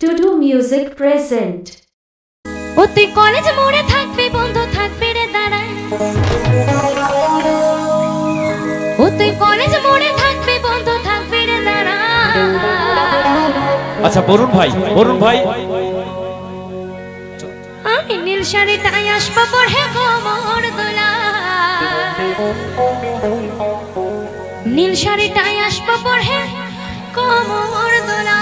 Tudu Music present. ও তুই college মোড়ে থাকবি বন্ধু থাকবি রে দাঁড়ায় ও তুই কলেজ মোড়ে থাকবি বন্ধু থাকবি রে দাঁড়ায় আচ্ছা বরুণ ভাই আমি নীল শাড়িটাই আসবো পড়ে কোমর দোলা নীল শাড়িটাই আসবো পড়ে কোমর দোলা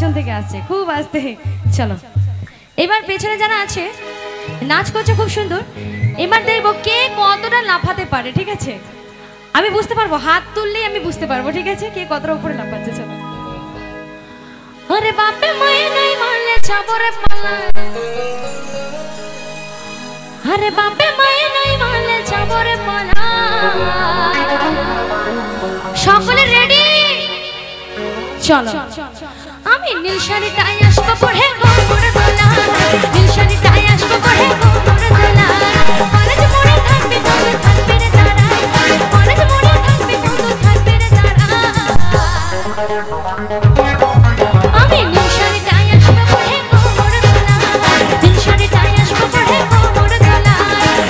পেছন থেকে আসছে, খুব আস্তে। চলো এবার পেছনে যারা আছে নাচ করছে খুব সুন্দর। এবার দেখবো কে কতটা লাফাতে পারে, ঠিক আছে? আমি বুঝতে পারবো, হাত তুললেই আমি বুঝতে পারবো, ঠিক আছে, কে কতটা উপরে লাফাচ্ছে। চলো। আরে বাপে মায়ে নাই মারলে চাবরে পালা, আরে বাপে মায়ে নাই মারলে চাবরে পালা। সকলে রেডি? চলো। আমি নীল শাড়িটাই আসবো পরে গোমর দোলা, নীল শাড়িটাই আসবো পরে গোমর দোলা। কলেজ মোড়ে থাকবে বন্ধু থাকবে রে তারা, কলেজ মোড়ে থাকবে বন্ধু থাকবে রে তারা। আমি নীল শাড়িটাই আসবো পরে গোমর দোলা, নীল শাড়িটাই আসবো পরে গোমর দোলা,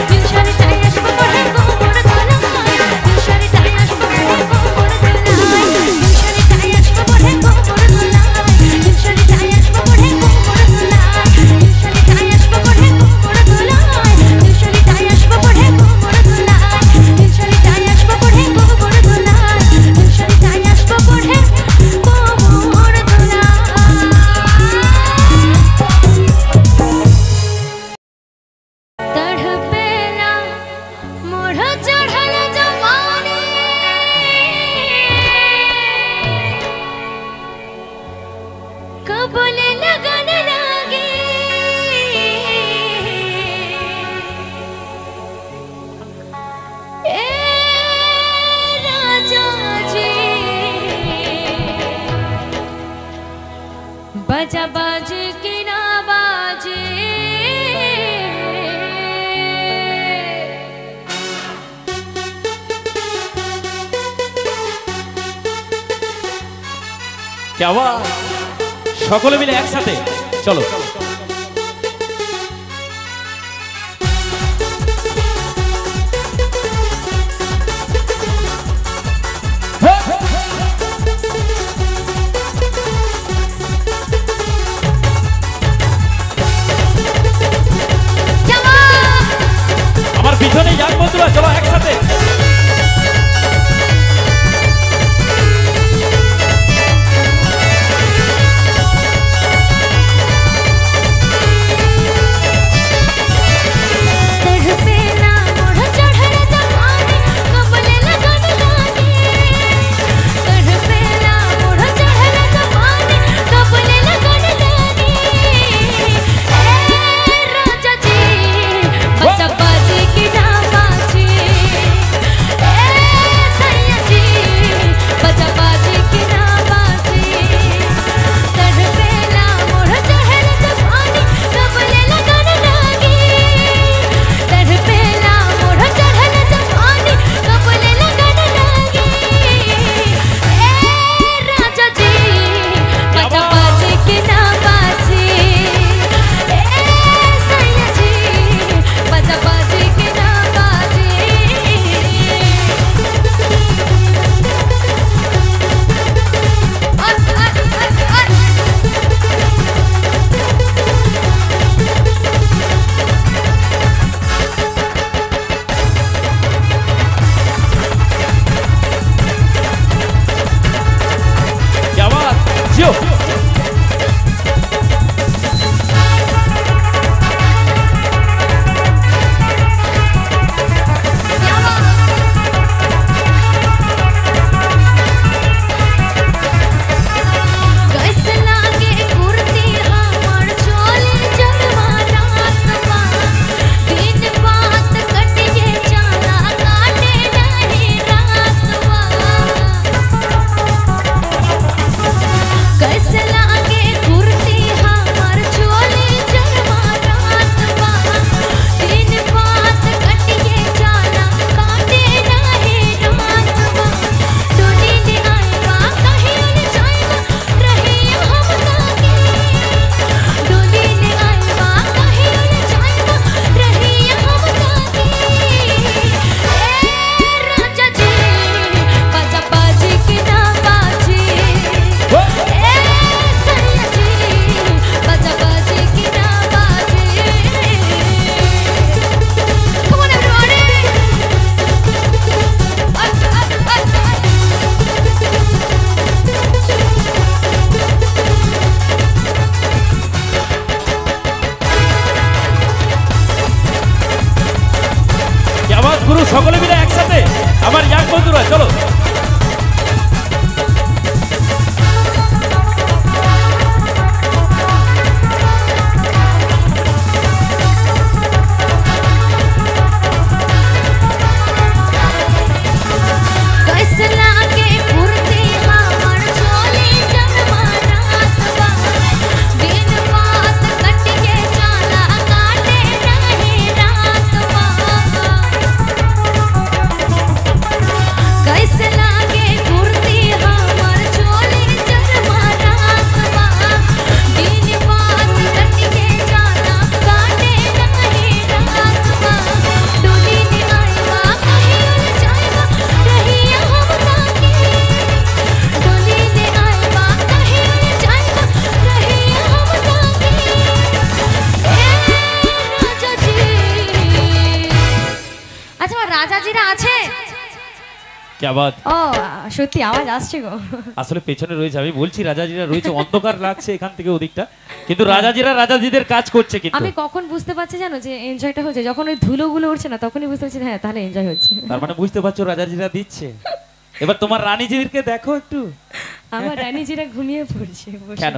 নীল শাড়িটাই আসবো পরে গোমর দোলা, নীল শাড়িটাই আসবো পরে গোমর দোলা, নীল শাড়িটাই আসবো পরে গোমর দোলা, নীল শাড়িটাই আসবো পরে গোমর দোলা, নীল শাড়িটাই আসবো পরে গোমর দোলা, নীল শাড়িটাই আসবো পরে গোমর দোলা, নীল শাড়িটাই আসবো পরে গোমর দোলা, নীল শাড়িটাই আসবো পরে গোমর দোলা। तड़पेला मोर चढ़ल जवानी, कबले लगन लागे ए राजा जी, बजा बाज की ना बाजे। क्या हुआ? সকলে মিলে একসাথে চলো। আমার পিছনে যাক বন্ধুরা, চলো একসাথে। সকলে মিলে একসাথে আমার ইয়াং বন্ধুরা চলো। क्या बात ও সত্যি আওয়াজ আসছে গো আসলে পেছনে রয়েছে আমি বলছি রাজাজিরা রয়েছে অন্ধকার লাগছে এখান থেকে ওদিকটা কিন্তু রাজাজিরা রাজাজিদের কাজ করছে কিন্তু আমি কখন বুঝতে পারছি জানো যে এনজয়টা হচ্ছে যখন ওই ধুলোগুলো উঠছে না তখনই বুঝতে পারছি হ্যাঁ তাহলে এনজয় হচ্ছে তার মানে বুঝতে পারছো রাজাজিরা দিচ্ছে এবার তোমার রানীজিকে দেখো একটু আমার রানীজিরা ঘুমিয়ে পড়ছে কেন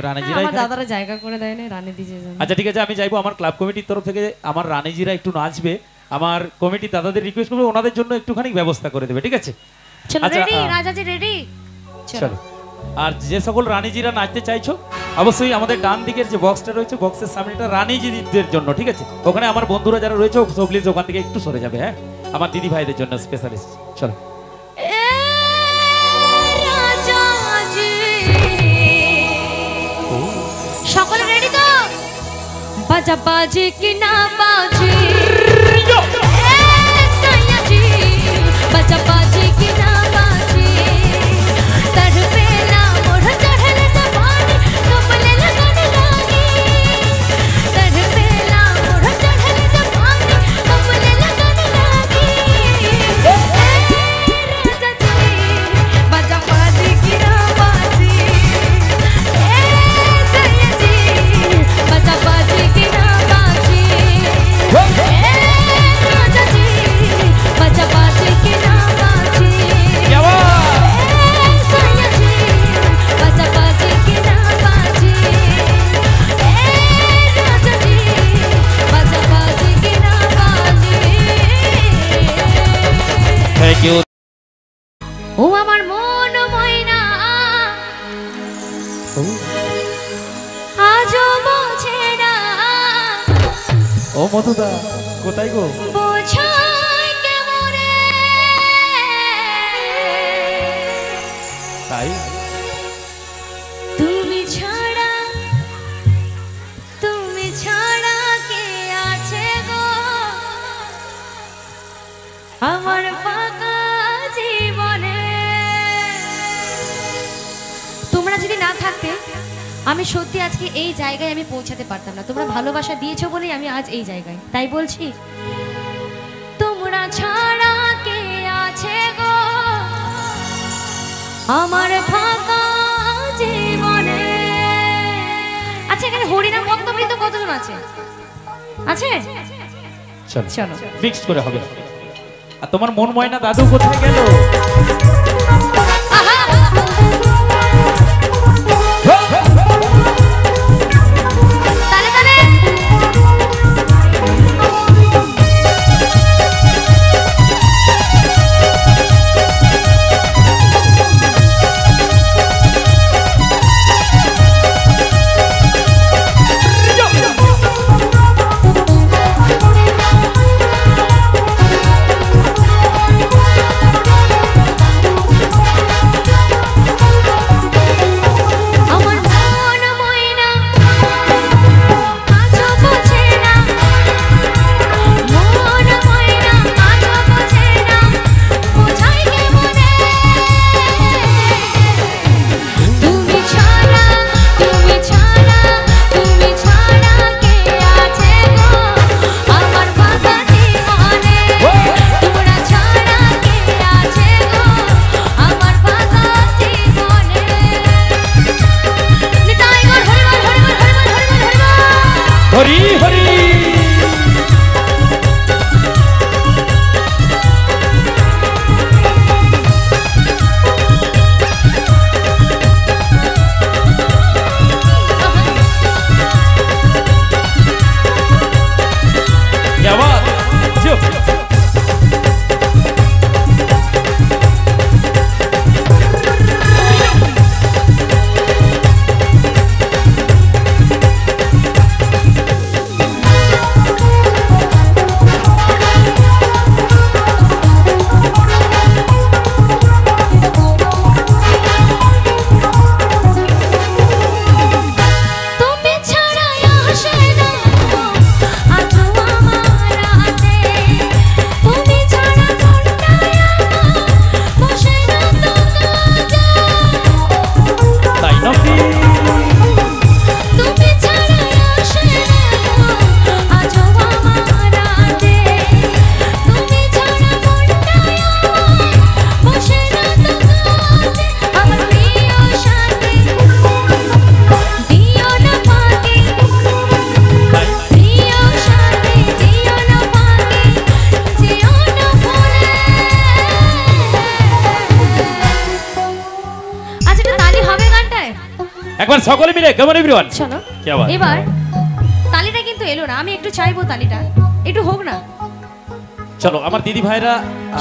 রানীজিরা আমার দাদারা জায়গা করে দেয় না রানী দিজে জন্য আচ্ছা ঠিক আছে আমি যাইবো আমার ক্লাব কমিটির তরফ থেকে আমার রানীজিরা একটু নাচবে আমার কমিটি দাদাদের রিকোয়েস্ট করবে ওনাদের জন্য একটুখানি ব্যবস্থা করে দেবে ঠিক আছে চলো রেডি রাজাজি রেডি চলো আর যে সকল রানীজিরা নাচতে চাইছো অবশ্যই আমাদের ডান দিকের যে বক্সটা রয়েছে বক্সের সামনে এটা রানীজিদের জন্য ঠিক আছে ওখানে আমার বন্ধুরা যারা রয়েছে সব প্লিজ ওখান থেকে একটু সরে যাবে হ্যাঁ আমার দিদি ভাইদের জন্য স্পেশালিস্ট চলো সকলে রেডি তো বাজা বাজে কি না বাজে বাজা বাজে কি না বাজে তার বেলা মোর চढ़ले जवानी कमले लगन लागी তার বেলা মোর चढ़ले जवानी कमले लगन लागी राजा जी बाजा बाजे की ना बाजे सैया जी बाजा बाजे की ना बाजे राजा जी बाजा बाजे की ना बाजे क्या बात सैया जी बाजा बाजे की ना बाजे राजा जी बाजा बाजे की ना बाजे थैंक यू ও আমার মন ময়না আজও বোঝে না ও মধুদা কোথায় গো বোঝাই কেমনে তাই তুমি ছাড়া কে আছে গো আমার ফাঁকা জীবনে তোমরা যদি না থাকতে আমি সত্যি আজকে এই জায়গায় আমি পৌঁছাতে পারতাম না তোমরা ভালোবাসা দিয়েছো বলেই আমি আজ এই জায়গায় তাই বলছি তোমরা ছাড়া কে আছে গো আমার ফাঁকা জীবনে আচ্ছা এখানে হরিনাম ভক্তবৃন্দ কতজন আছে আছে চলো চলো ফিক্সড করে হবে আর তোমার মন ময়না দাদু কোথায় গেল আহা তালে তালে সকলে মিলে কেমন এভরিওয়ান চলো কি আবার এবার তালিটা কিন্তু এলো না, আমি একটু চাইবো তালিটা একটু হোক না। চলো আমার দিদি ভাইরা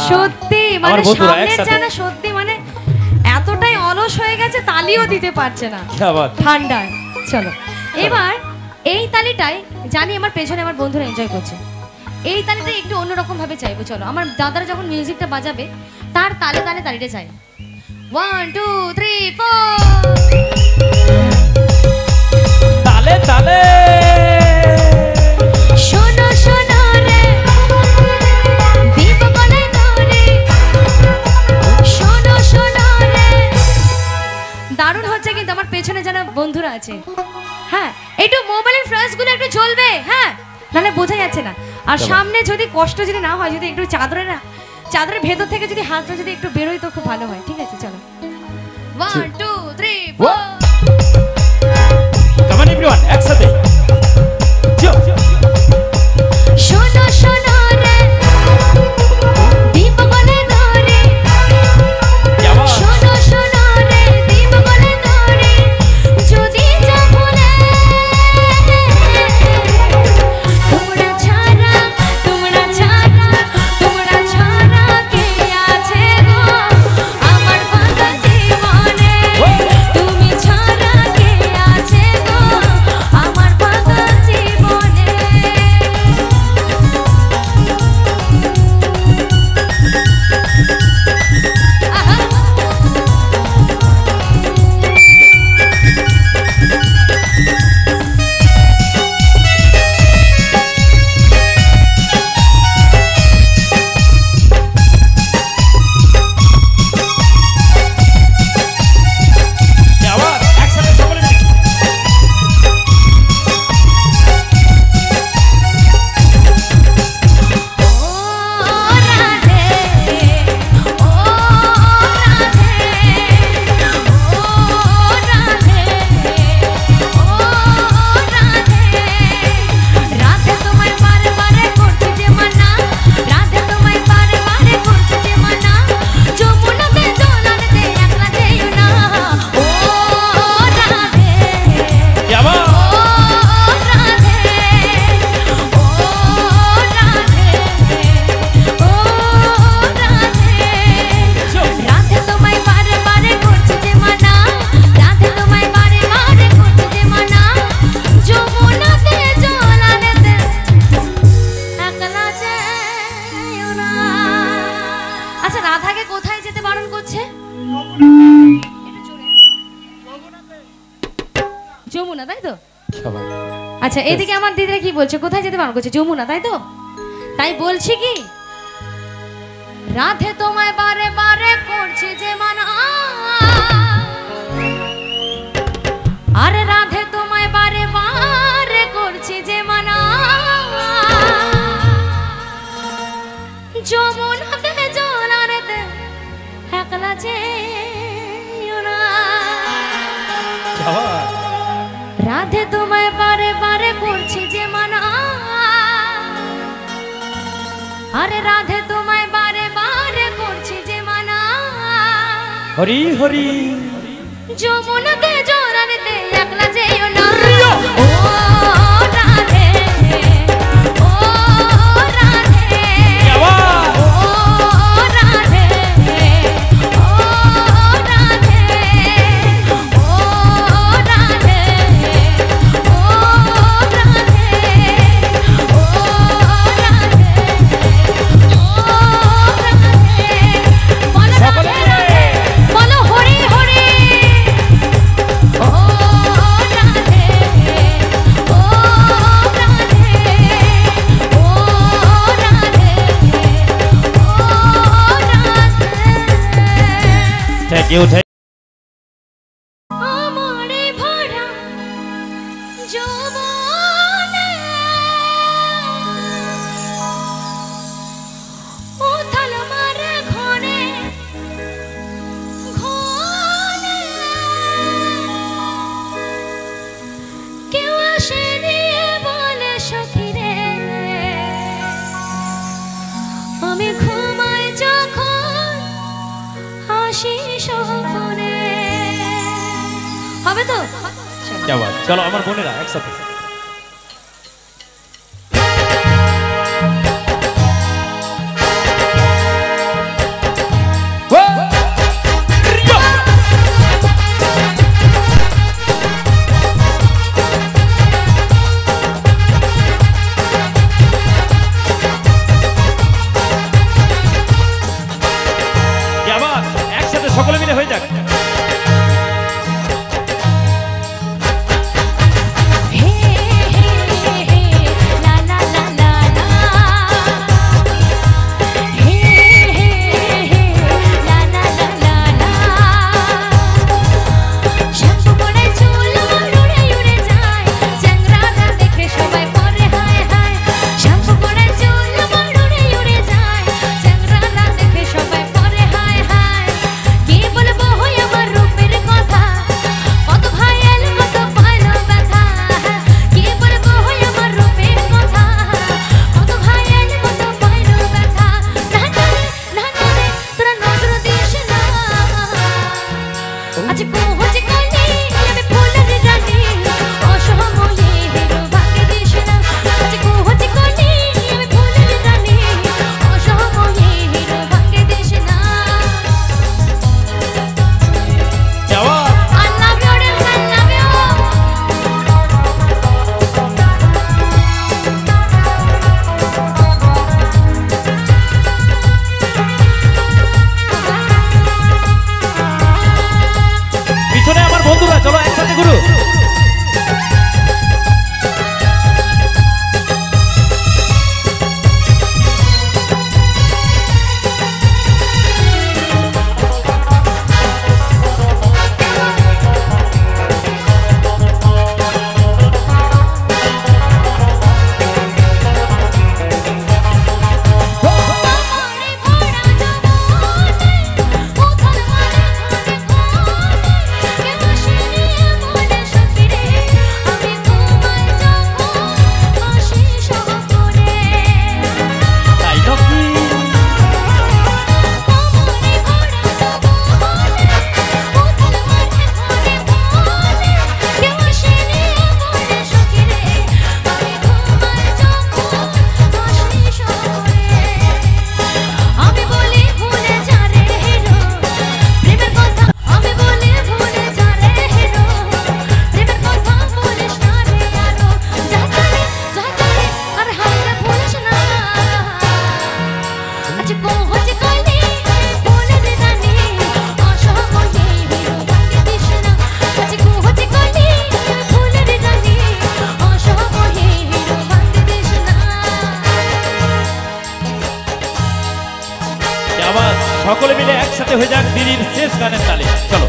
সত্যি আমার মানে বন্ধুরা সামনের একসাথে। জানা সত্যি মানে এতটাই অলস হয়ে গেছে তালিও দিতে পারছে না কি আবার ঠান্ডায়। চলো এবার এই তালিটাই জানি আমার পেছনে আমার বন্ধুরা এনজয় করছে, এই তালিটা একটু অন্যরকম ভাবে চাইবো। চলো আমার দাদারা যখন মিউজিকটা বাজাবে তার তালে তালে তালিটা চাই। 1 2 3 4 তালে তালে শোনো শোনো রে দীপ গলায় ধরে শোনো শোনো রে। দারুণ হচ্ছে কিন্তু আমার পেছনে যারা বন্ধুরা আছে। হ্যাঁ একটু মোবাইলের ফ্ল্যাশগুলো একটু জ্বলবে, হ্যাঁ নাহলে বোঝা যাচ্ছে না। আর সামনে যদি কষ্ট যদি না হয়, যদি একটু চাদরের ভেতর থেকে যদি হাতটা যদি একটু বেরোয় তো খুব ভালো হয়। ঠিক আছে চলো 1 2 3 4 কেমন এভরিওয়ান একসাথে শোনো শোনো রে দীপ গলায় ধরে কি আবার শোনো শোনো রে দীপ গলায় ধরে যদি যা ভুলে তোমরা ছাড়া কে আছে গো আমার বাঁধা জীবনে। তুমি ছাড়া কে আছে গো আমার বাঁধা জীবনে। আহা কি আবার একসাথে সকলে মিলে ও রাধে ও রাধে ও রাধে ও রাধে। রাধে তোমায় বারে বারে করছি যে মানা, রাধে তোমায় বারে বারে করছি যে মানা। যমুনাতে জল আনতে একলা যেও না। ও রাধে কি আবার ও রাধে ও রাধে ও রাধে। রাধে তোমায় বারে বারে করছি যে মানা, রাধে তোমায় বারে বারে করছি যে মানা। যমুনাতে জল আনতে একলা যেও না। আচ্ছা রাধাকে কোথায় যেতে বারণ করছে? একটু জোরে। যমুনা তাই তো? কি আবার আচ্ছা এদিকে আমার দিদিরা কি বলছে, কোথায় যেতে বারণ করছে? যমুনা তাই তো? তাই বলছি কি রাধে তোমায় বারে বারে করছে যে মানা, আরে রাধে তোমায় বারে বারে করছে যে মানা। যমুনাতে জল আনতে একলা যেও না। কি আবার রাধে তোমায় বারে বারে করছি যে মানা, আরে রাধে তোমায় বারে বারে করছি যে মানা। হরি হরি যমুনাতে জল আনতে একলা যেও না। ও রাধে ও রাধে কি আবার ও রাধে ও রাধে ও রাধে ও রাধে ও রাধে ও রাধে। বলো সকলে রাধে রাধে, বলো হরি হরি। ও রাধে ও রাধে ও রাধে ও রাধে। থ্যাংক ইউ আমারে ভরা যৌবনে উথাল মারে ঘনে ঘনে। কেউ আসেনি বলে সখী রে, আমি ঘুমাই যখন হাসি স্বপনে। হবে তো क्या बात, चलो আমার বোনেরা একসাথে। সকলে মিলে হয়ে যাক। বন্ধুরা চলো একসাথে গুরু। সকলে মিলে একসাথে হয়ে যাক দিদির শেষ গানের তালে। চলো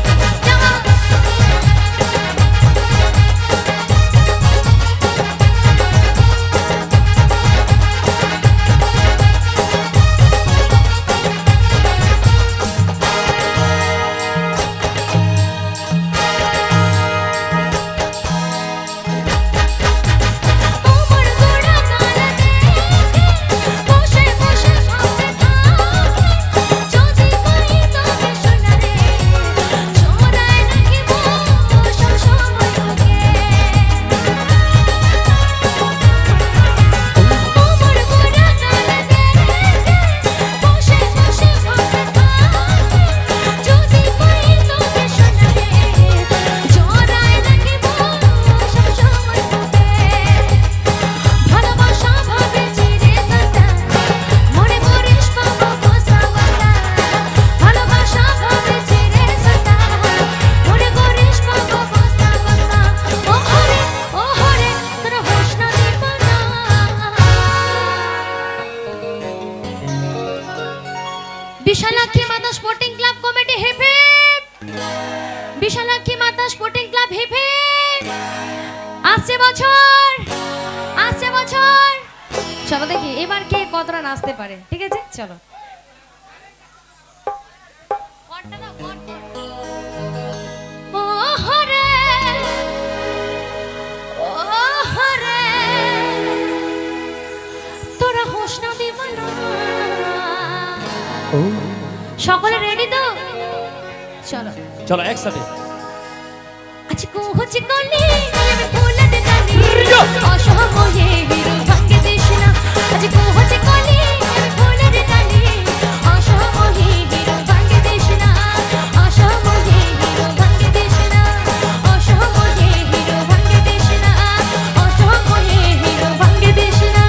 বিশালাক্ষী মাতা sporting club committee hip hip, Bishalakshi মাতা স্পোর্টিং ক্লাব হিপ হিপ। আসছে বছর, আসছে বছর। চলো দেখি এবার কে কতটা নাচতে পারে। ঠিক আছে চলো। ও হরে ও হরে তোরা হোস না দিবানা। সকলে রেডি তো? চলো চলো একসাথে। আজ কুহচি কলি আমি ফুলের ডালি অসময়ে হিরো ভাঙ্গে দিস না আজ কুহচি কলি আমি ফুলের ডালি অসময়ে হিরো ভাঙ্গে দিস না অসময়ে হিরো ভাঙ্গে দিস না অসময়ে হিরো ভাঙ্গে দিস না অসময়ে হিরো ভাঙ্গে দিস না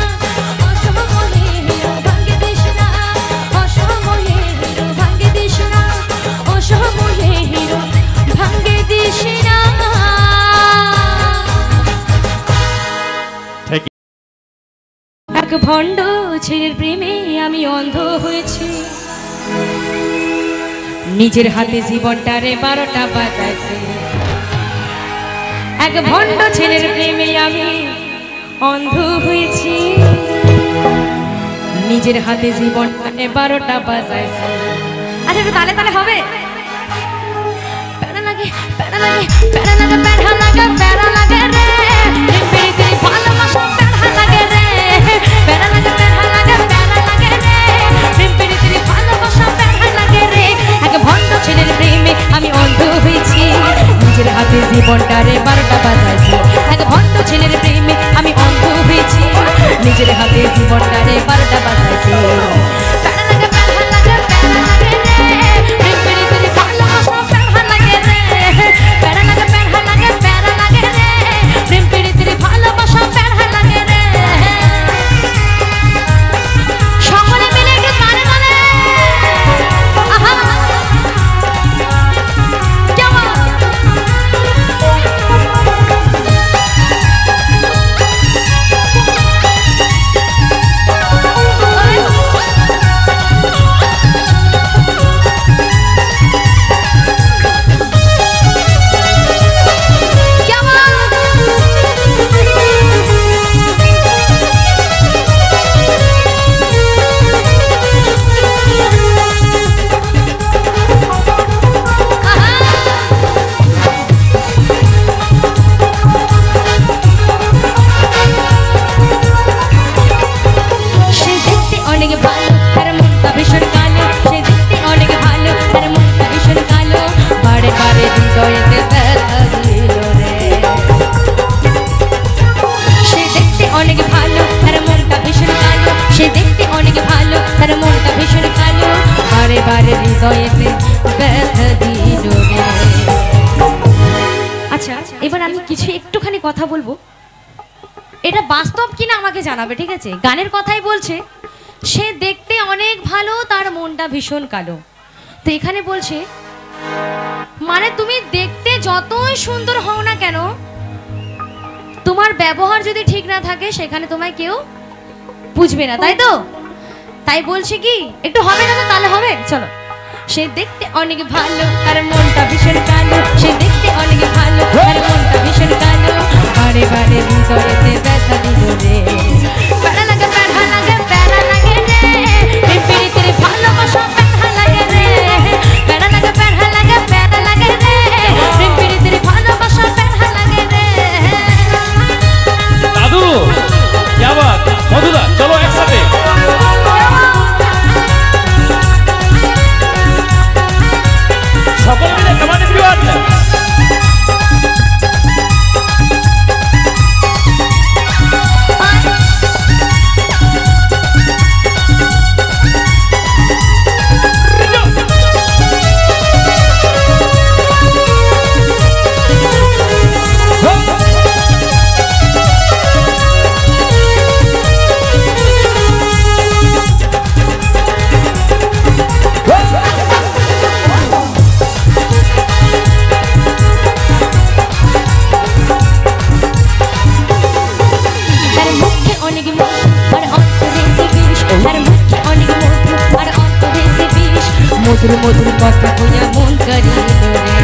অসময়ে হিরো ভাঙ্গে দিস না অসময়ে হিরো ভাঙ্গে দিস না অসময়ে হিরো ভাঙ্গে দিস না। এক ভণ্ড ছেলের প্রেমে আমি অন্ধ হয়েছি নিজের হাতে জীবনটারে 12টা বাজাইছে এক ভণ্ড ছেলের প্রেমে আমি অন্ধ হয়েছি নিজের হাতে জীবনটারে 12টা বাজাইছে। আচ্ছা একটু তালে তালে হবে প্যারা লাগে প্যারা লাগে প্যারা লাগে প্যারা লাগে প্যারা লাগে রে প্রেমে ভালোবাসা প্যারা লাগে রে প্যারা লাগে প্যারা লাগে প্যারা লাগে রে প্রেমে ভালোবাসা প্যারা লাগে রে এক ভণ্ড ছেলের প্রেমে আমি অন্ধ হয়েছি নিজের হাতে জীবনটারে 12টা বাজাইছি এক ভণ্ড ছেলের প্রেমে আমি অন্ধ হয়েছি নিজের হাতে জীবনটারে 12টা বাজাইছি প্যারা লাগে প্যারা লাগে প্যারা লাগে রে প্রেমে ভালোবাসা প্যারা লাগে রে প্যারা লাগে প্যারা লাগে প্যারা লাগে রে প্রেমে ভালোবাসা প্যারা লাগে রে সকলে মিলে একটু গানে গানে আহা কেমন আচ্ছা এবার আমি কিছু একটুখানি কথা বলবো এটা বাস্তব কিনা আমাকে জানাবে ঠিক আছে গানের কথাই বলছে সে দেখতে অনেক ভালো তার মনটা ভীষণ কালো তো এখানে বলছে মানে তুমি দেখতে যতই সুন্দর হও না কেন তোমার ব্যবহার যদি ঠিক না থাকে সেখানে তোমায় কেউ বুঝবে না তাই তো তাই বলছে কি একটু হবে না তো তাহলে হবে চলো সে দেখতে অনেক ভালো তার মনটা ভীষণ কালো সে দেখতে অনেক ভালো তার মনটা ভীষণ কালো বারে বারে হৃদয়েতে ব্যথা দিল রে প্যারা লাগে প্যারা লাগে প্যারা লাগে রে প্রেমের ভালোবাসা প্যারা লাগে রে প্যারা লাগে প্যারা লাগে প্যারা লাগে রে প্রেমের ভালোবাসা প্যারা লাগে রে। দাদু क्या बात मधुदा चलो একসাথে সকল মিলে সমানে বিবাদ মধুর মধুর কথা কইয়া মন করিল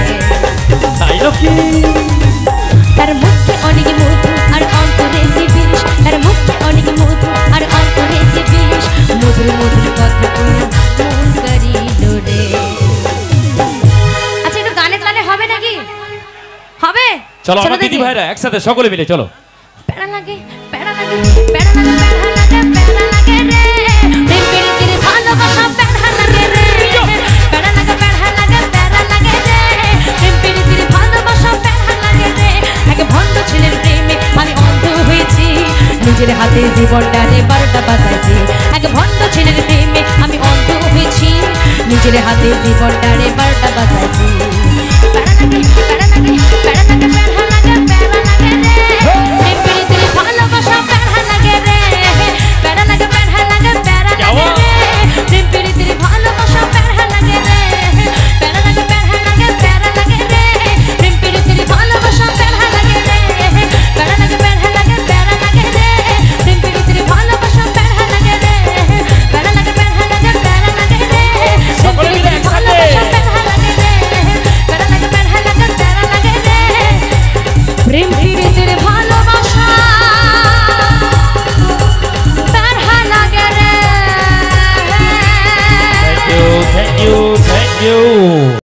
রে তাই নাকি তার মুখে অনেক মধু আর অন্তরে বিষ তার মুখে অনেক মধু আর অন্তরে বিষ মধুর মধুর কথা কইয়া মন করিল রে। আচ্ছা একটু গানে গানে হবে নাকি হবে চলো আমার দিদি ভাইরা একসাথে সকলে মিলে চলো প্যারা লাগে প্যারা লাগে প্যারা লাগে প্যারা লাগে প্যারা লাগে রে প্রেমের ভালোবাসা প্যারা লাগে রে প্যারা লাগে প্যারা লাগে প্যারা লাগে রে প্রেমের ভালোবাসা প্যারা লাগে নিজের হাতে জীবনটারে বারোটা বাজাইছি এক ভণ্ড ছেলের প্রেমে আমি অন্ধ হয়েছি নিজের হাতে জীবনটারে বারোটা বাজাইছি প্যারা লাগে প্যারা লাগে প্যারা লাগে প্যারা